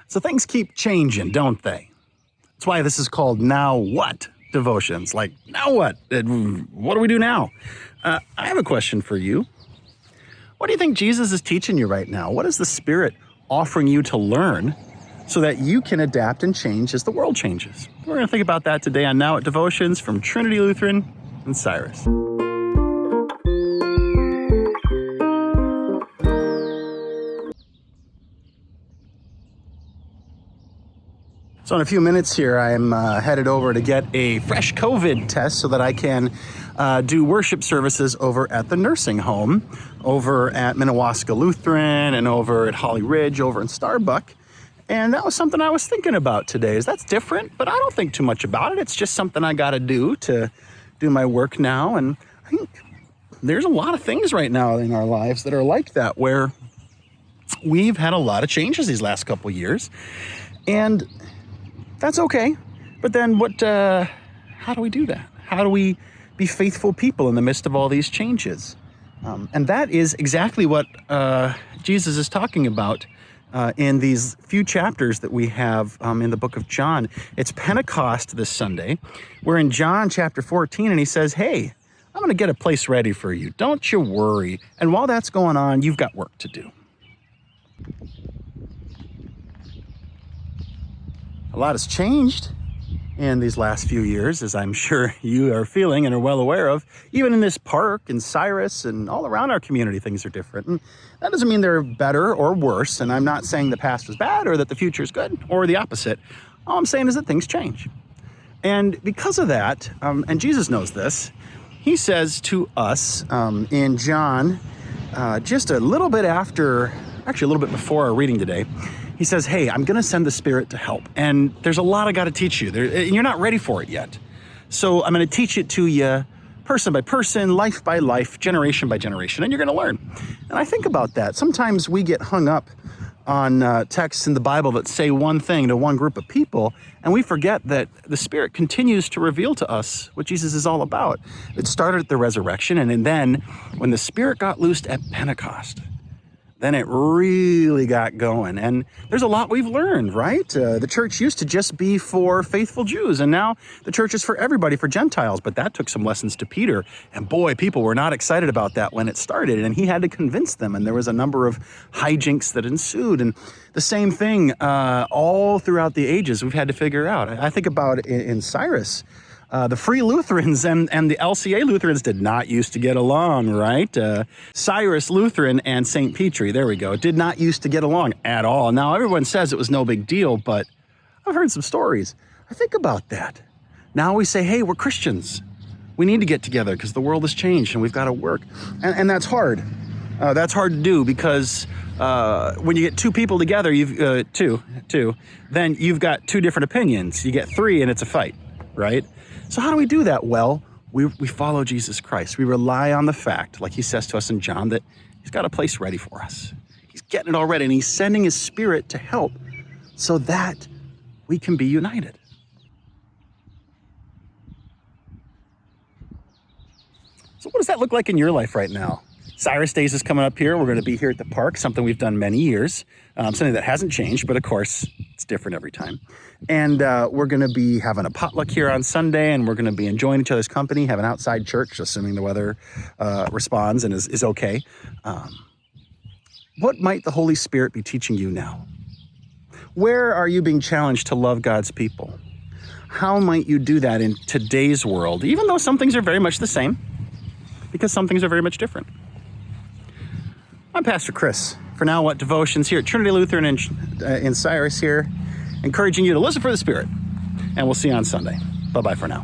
So things keep changing, don't they? That's why this is called Now What devotions. Like, now what? What do we do now? I have a question for you. What do you think Jesus is teaching you right now? What is the Spirit offering you to learn so that you can adapt and change as the world changes? We're going to think about that today on Now What Devotions from Trinity Lutheran in Cyrus. So in a few minutes here, I'm headed over to get a fresh COVID test so that I can do worship services over at the nursing home, over at Minnewaska Lutheran and over at Holly Ridge, over in Starbuck. And that was something I was thinking about today. That's different, but I don't think too much about it. It's just something I got to do my work now. And I think there's a lot of things right now in our lives that are like that, where we've had a lot of changes these last couple of years. And that's okay. But then how do we do that? How do we be faithful people in the midst of all these changes? And that is exactly what Jesus is talking about in these few chapters that we have in the book of John. It's Pentecost this Sunday. We're in John chapter 14, and he says, hey, I'm going to get a place ready for you. Don't you worry. And while that's going on, you've got work to do. A lot has changed in these last few years, as I'm sure you are feeling and are well aware of. Even in this park in Cyrus and all around our community, things are different. And that doesn't mean they're better or worse. And I'm not saying the past was bad or that the future is good or the opposite. All I'm saying is that things change. And because of that, and Jesus knows this, he says to us in John, just a little bit before our reading today, he says, hey, I'm going to send the Spirit to help. And there's a lot I got to teach you. And you're not ready for it yet. So I'm going to teach it to you person by person, life by life, generation by generation, and you're going to learn. And I think about that. Sometimes we get hung up on texts in the Bible that say one thing to one group of people, and we forget that the Spirit continues to reveal to us what Jesus is all about. It started at the resurrection, and then when the Spirit got loosed at Pentecost, then it really got going. And there's a lot we've learned, right? The church used to just be for faithful Jews, and now the church is for everybody, for Gentiles. But that took some lessons to Peter. And boy, people were not excited about that when it started, and he had to convince them. And there was a number of hijinks that ensued. And the same thing all throughout the ages we've had to figure out. I think about in Cyrus. The Free Lutherans and the LCA Lutherans did not used to get along, right? Cyrus Lutheran and St. Petri, there we go, did not used to get along at all. Now, everyone says it was no big deal, but I've heard some stories. I think about that. Now we say, hey, we're Christians. We need to get together because the world has changed and we've got to work. And that's hard. That's hard to do because when you get two people together, then you've got two different opinions. You get three and it's a fight, right? So how do we do that? Well, we follow Jesus Christ. We rely on the fact, like he says to us in John, that he's got a place ready for us. He's getting it all ready, and he's sending his Spirit to help so that we can be united. So what does that look like in your life right now? Cyrus Days is coming up here. We're going to be here at the park, something we've done many years, something that hasn't changed, but of course, it's different every time. And we're going to be having a potluck here on Sunday, and we're going to be enjoying each other's company, have an outside church, assuming the weather responds and is okay. What might the Holy Spirit be teaching you now? Where are you being challenged to love God's people? How might you do that in today's world, even though some things are very much the same, because some things are very much different? I'm Pastor Chris. For Now What Devotions here at Trinity Lutheran in Cyrus here, encouraging you to listen for the Spirit. And we'll see you on Sunday. Bye-bye for now.